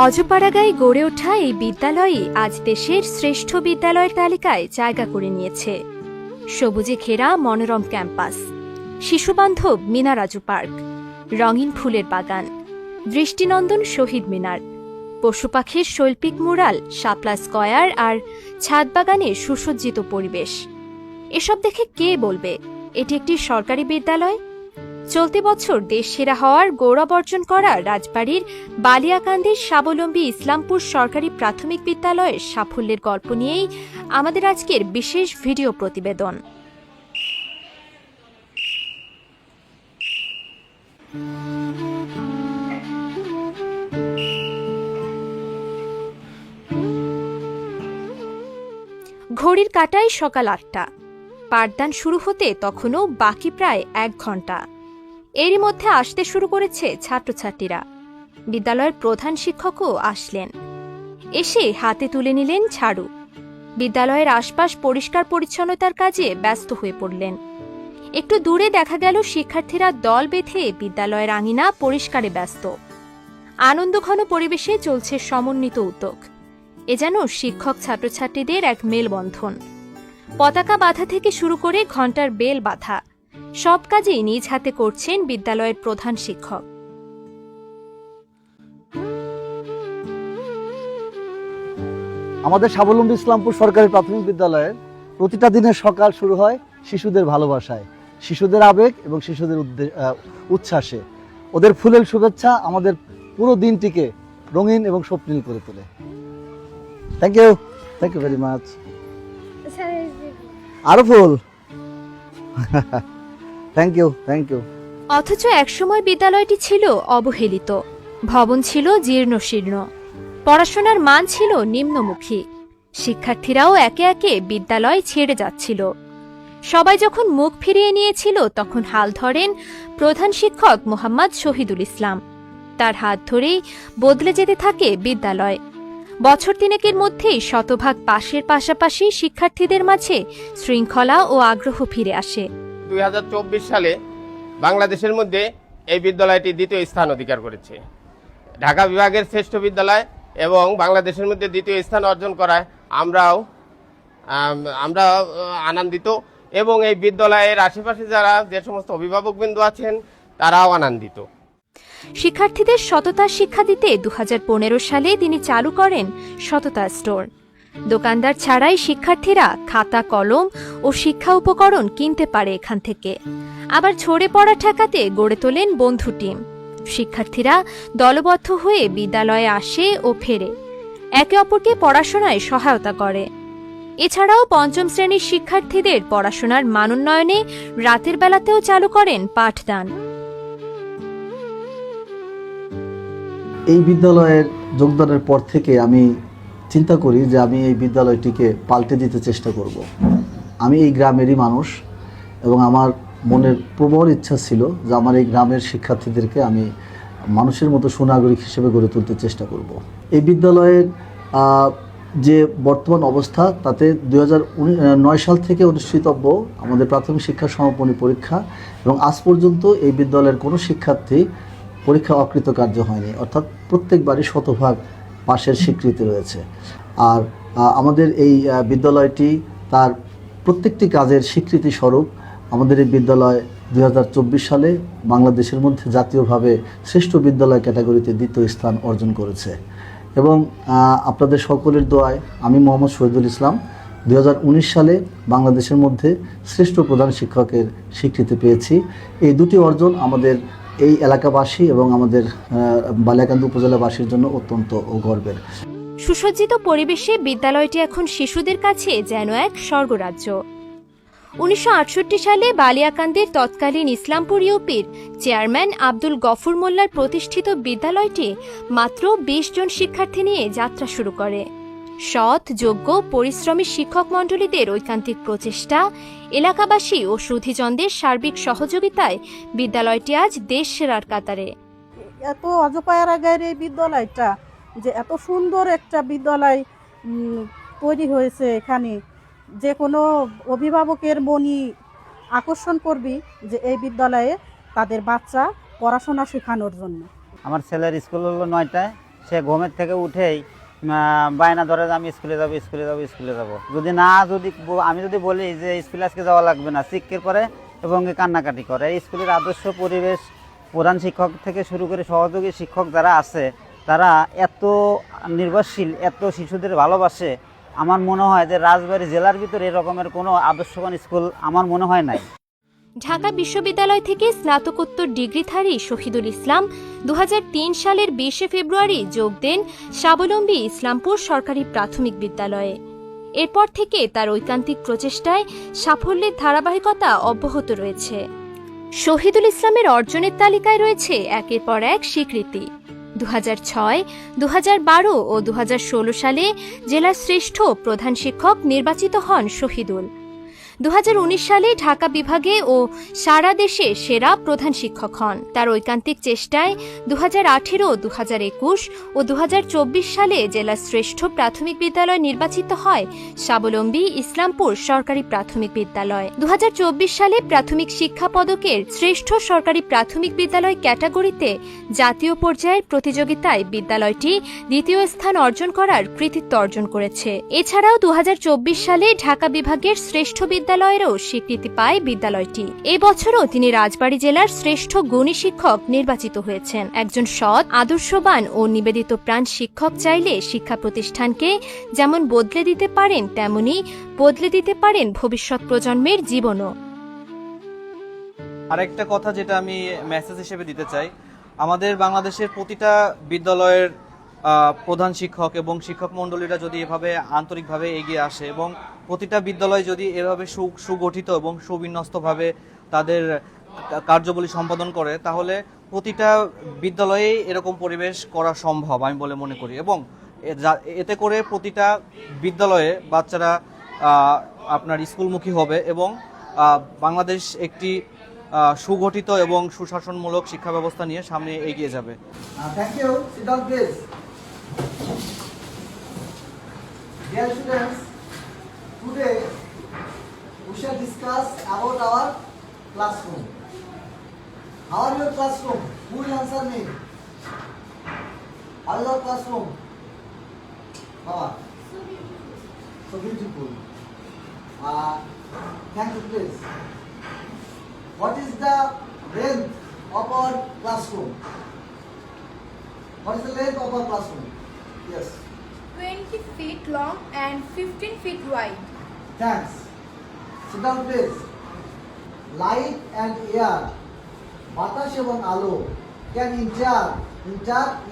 অজপাড়াগাঁয়ে গড়ে ওঠা এই বিদ্যালয়ই আজ দেশের শ্রেষ্ঠ বিদ্যালয়ের তালিকায় জায়গা করে নিয়েছে। সবুজে ঘেরা মনোরম ক্যাম্পাস, শিশুবান্ধব মিনারাজু পার্ক, রঙিন ফুলের বাগান, দৃষ্টিনন্দন শহীদ মিনার, পশুপাখির শৈল্পিক মুরাল, শাপলা স্কয়ার আর ছাদ বাগানের সুসজ্জিত পরিবেশ। এসব দেখে কে বলবে এটি একটি সরকারি বিদ্যালয়? চলতি বছর দেশ সেরা হওয়ার গৌরব অর্জন করা রাজবাড়ীর বালিয়াকান্দির স্বাবলম্বী ইসলামপুর সরকারি প্রাথমিক বিদ্যালয়ের সাফল্যের গল্প নিয়েই আমাদের আজকের বিশেষ ভিডিও প্রতিবেদন। ঘড়ির কাঁটায় সকাল ৮টা। পাঠদান শুরু হতে তখনও বাকি প্রায় ১ ঘন্টা। এরই মধ্যে আসতে শুরু করেছে ছাত্রছাত্রীরা। বিদ্যালয়ের প্রধান শিক্ষকও আসলেন, এসে হাতে তুলে নিলেন ঝাড়ু। বিদ্যালয়ের আশপাশ পরিষ্কার পরিচ্ছন্নতার কাজে ব্যস্ত হয়ে পড়লেন। একটু দূরে দেখা গেল শিক্ষার্থীরা দল বেঁধে বিদ্যালয়ের আঙিনা পরিষ্কারে ব্যস্ত। আনন্দঘন পরিবেশে চলছে সমন্বিত উদ্যোগ। এ যেন শিক্ষক ছাত্রছাত্রীদের এক মেলবন্ধন। পতাকা বাঁধা থেকে শুরু করে ঘণ্টার বেল বাঁধা, সব কাজেই নিজ হাতে করছেন বিদ্যালয়ের প্রধান শিক্ষক। আমাদের স্বাবলম্বী ইসলামপুর সরকারি প্রাথমিক বিদ্যালয়ের প্রতিটা দিনের সকাল শুরু হয় শিশুদের ভালোবাসায়, শিশুদের আবেগ এবং শিশুদের উচ্ছ্বাসে। ওদের ফুলেল শুভেচ্ছা আমাদের পুরো দিনটিকে রঙিন এবং স্বপ্নিল করে তোলে। Thank you very much. আরো ফুল। Thank you. অথচ একসময় বিদ্যালয়টি ছিল অবহেলিত, ভবন ছিল জীর্ণশীর্ণ, পড়াশোনার মান ছিল নিম্নমুখী। শিক্ষার্থীরাও একে একে বিদ্যালয় ছেড়ে যাচ্ছিল। সবাই যখন মুখ ফিরিয়ে নিয়েছিল তখন হাল ধরেন প্রধান শিক্ষক মোহাম্মদ শহীদুল ইসলাম। তার হাত ধরেই বদলে যেতে থাকে বিদ্যালয়। বছর তিনেকের মধ্যেই শতভাগ পাশের পাশাপাশি শিক্ষার্থীদের মাঝে শৃঙ্খলা ও আগ্রহ ফিরে আসে। 2024 সালে বাংলাদেশের মধ্যে এই বিদ্যালয়টি দ্বিতীয় স্থান অধিকার করেছে। ঢাকা বিভাগের শ্রেষ্ঠ বিদ্যালয় এবং বাংলাদেশের মধ্যে দ্বিতীয় স্থান অর্জন করায় আমরা আনন্দিত এবং এই বিদ্যালয়ের আশেপাশে যে সমস্ত অভিভাবকবৃন্দ আছেন তারাও আনন্দিত। শিক্ষার্থীদের সততার শিক্ষা দিতে 2015 সালে তিনি চালু করেন সততা স্টোর। দোকানদার ছাড়াই শিক্ষার্থীরা খাতা, কলম ও শিক্ষা উপকরণ কিনতে পারে এখান থেকে। আবার ঝরে পড়া ঠেকাতে গড়ে তোলেন বন্ধু টিম। শিক্ষার্থীরা দলবদ্ধ হয়ে বিদ্যালয়ে আসে ও ফেরে, একে অপরকে পড়াশোনায় সহায়তা করে। এছাড়াও পঞ্চম শ্রেণীর শিক্ষার্থীদের পড়াশোনার মানোন্নয়নে রাতের বেলাতেও চালু করেন পাঠদান। এই বিদ্যালয়ের যোগদানের পর থেকে আমি চিন্তা করি যে আমি এই বিদ্যালয়টিকে পাল্টে দিতে চেষ্টা করব। আমি এই গ্রামেরই মানুষ এবং আমার মনের প্রবল ইচ্ছা ছিল যে আমার এই গ্রামের শিক্ষার্থীদেরকে আমি মানুষের মতো সুনাগরিক হিসেবে গড়ে তুলতে চেষ্টা করব। এই বিদ্যালয়ের যে বর্তমান অবস্থা তাতে 2009 সাল থেকে অনুষ্ঠিতব্য আমাদের প্রাথমিক শিক্ষা সমাপনী পরীক্ষা এবং আজ পর্যন্ত এই বিদ্যালয়ের কোনো শিক্ষার্থী পরীক্ষা অকৃতকার্য হয়নি, অর্থাৎ প্রত্যেকবারই শতভাগ পাশের স্বীকৃতি রয়েছে। আর আমাদের এই বিদ্যালয়টি তার প্রত্যেকটি কাজের স্বীকৃতি স্বরূপ আমাদের এই বিদ্যালয় 2024 সালে বাংলাদেশের মধ্যে জাতীয়ভাবে শ্রেষ্ঠ বিদ্যালয় ক্যাটাগরিতে দ্বিতীয় স্থান অর্জন করেছে। এবং আপনাদের সকলের দোয়ায় আমি মোহাম্মদ শহীদুল ইসলাম 2019 সালে বাংলাদেশের মধ্যে শ্রেষ্ঠ প্রধান শিক্ষকের স্বীকৃতি পেয়েছি। এই দুটি অর্জন আমাদের এই এলাকাবাসী এবং আমাদের বালিয়াকান্দি উপজেলাবাসীর জন্য অত্যন্ত গর্বের। সুসজ্জিত পরিবেশে বিদ্যালয়টি এখন শিশুদের কাছে যেন এক স্বর্গরাজ্য। 1968 সালে বালিয়াকান্দির তৎকালীন ইসলামপুর ইউপির চেয়ারম্যান আব্দুল গফুর মোল্লার প্রতিষ্ঠিত বিদ্যালয়টি মাত্র 20 জন শিক্ষার্থী নিয়ে যাত্রা শুরু করে। সৎ, যোগ্য, পরিশ্রমী শিক্ষক মণ্ডলীদের ঐকান্তিক প্রচেষ্টা, এলাকাবাসী ও সুধীজনদের সার্বিক সহযোগিতায় বিদ্যালয়টি আজ দেশ সেরার কাতারে। এত অজপাড়াগাঁয়ের এই বিদ্যালয়টা যে এত সুন্দর একটা বিদ্যালয় তৈরি হয়েছে, এখানে যে কোনো অভিভাবকের মনই আকর্ষণ করবি যে এই বিদ্যালয়ে তাদের বাচ্চা পড়াশোনা শেখানোর জন্য। আমার ছেলের স্কুল হলো 9টায়, সে ঘুমের থেকে উঠেই বায়না ধরে যে আমি স্কুলে যাব স্কুলে যাব স্কুলে যাব। আমি যদি বলি যে স্কুলে আজকে যাওয়া লাগবে না, চিৎকার করে এবং কান্নাকাটি করে। এই স্কুলের আদর্শ পরিবেশ, প্রধান শিক্ষক থেকে শুরু করে সহযোগী শিক্ষক যারা আছে তারা এত নির্ভরশীল, এত শিশুদের ভালোবাসে। আমার মনে হয় যে রাজবাড়ী জেলার ভিতরে এরকমের কোনো আদর্শবান স্কুল আমার মনে হয় নাই। ঢাকা বিশ্ববিদ্যালয় থেকে স্নাতকোত্তর ডিগ্রিধারী শহীদুল ইসলাম 2003 সালের 20 ফেব্রুয়ারি যোগ দেন স্বাবলম্বী ইসলামপুর সরকারি প্রাথমিক বিদ্যালয়ে। এরপর থেকে তার ঐকান্তিক প্রচেষ্টায় সাফল্যের ধারাবাহিকতা অব্যাহত রয়েছে। শহীদুল ইসলামের অর্জনের তালিকায় রয়েছে একের পর এক স্বীকৃতি। 2006, 2012 ও 2016 সালে জেলার শ্রেষ্ঠ প্রধান শিক্ষক নির্বাচিত হন শহীদুল। 2019 সালে ঢাকা বিভাগে ও সারা দেশে সেরা প্রধান শিক্ষক হন। তার ঐকান্তিক চেষ্টায় 2018, 2021 ও 2024 সালে জেলার শ্রেষ্ঠ প্রাথমিক বিদ্যালয় নির্বাচিত হয় স্বাবলম্বী ইসলামপুর সরকারি প্রাথমিক বিদ্যালয়। 2024 সালে প্রাথমিক শিক্ষা পদকের শ্রেষ্ঠ সরকারি প্রাথমিক বিদ্যালয় ক্যাটাগরিতে জাতীয় পর্যায়ের প্রতিযোগিতায় বিদ্যালয়টি দ্বিতীয় স্থান অর্জন করার কৃতিত্ব অর্জন করেছে। এছাড়াও 2024 সালে ঢাকা বিভাগের শ্রেষ্ঠ বিদ্যালয়েরও স্বীকৃতি পায় বিদ্যালয়টি। এবছরও তিনি রাজবাড়ী জেলার শ্রেষ্ঠ গুণী শিক্ষক নির্বাচিত হয়েছেন। একজন সৎ, আদর্শবান ও নিবেদিত প্রাণ শিক্ষক চাইলে শিক্ষা প্রতিষ্ঠানকে যেমন বদলে দিতে পারেন, তেমনি বদলে দিতে পারেন ভবিষ্যৎ প্রজন্মের জীবনও। আরেকটা কথা যেটা আমি মেসেজ হিসেবে দিতে চাই, আমাদের বাংলাদেশের প্রতিটা বিদ্যালয়ের প্রধান শিক্ষক এবং শিক্ষক মণ্ডলীরা যদি এভাবে আন্তরিকভাবে এগিয়ে আসে এবং প্রতিটা বিদ্যালয় যদি এভাবে সুগঠিত এবং সুবিন্যস্তভাবে তাদের কার্যাবলী সম্পাদন করে, তাহলে প্রতিটা বিদ্যালয়ে এরকম পরিবেশ করা সম্ভব আমি বলে মনে করি। এবং এতে করে প্রতিটা বিদ্যালয়ে বাচ্চারা আপনার স্কুলমুখী হবে এবং বাংলাদেশ একটি সুগঠিত এবং সুশাসনমূলক শিক্ষা ব্যবস্থা নিয়ে সামনে এগিয়ে যাবে। Thank you. Sit down, please. Dear students, today we shall discuss about our classroom. How are your classroom? Who will answer me? How is your classroom? Baba. So beautiful. Thank you, please. What is the length of our classroom? What is the length of our classroom? Yes. 20 feet long and 15 feet wide. Thanks. Sit down, please. Light and air, বাতাস এবং আলো can enter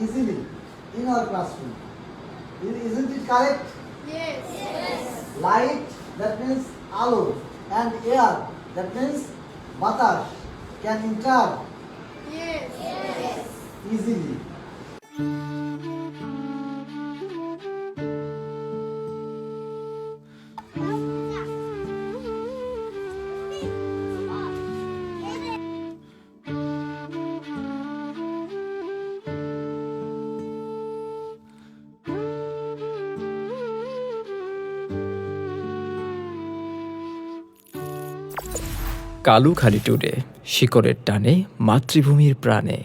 easily in our classroom. Isn't it correct? Yes. Light, that means আলো, and air, that means বাতাস, can enter Yes. easily. Kalukhali today, শিকড়ের টানে মাতৃভূমির প্রাণে।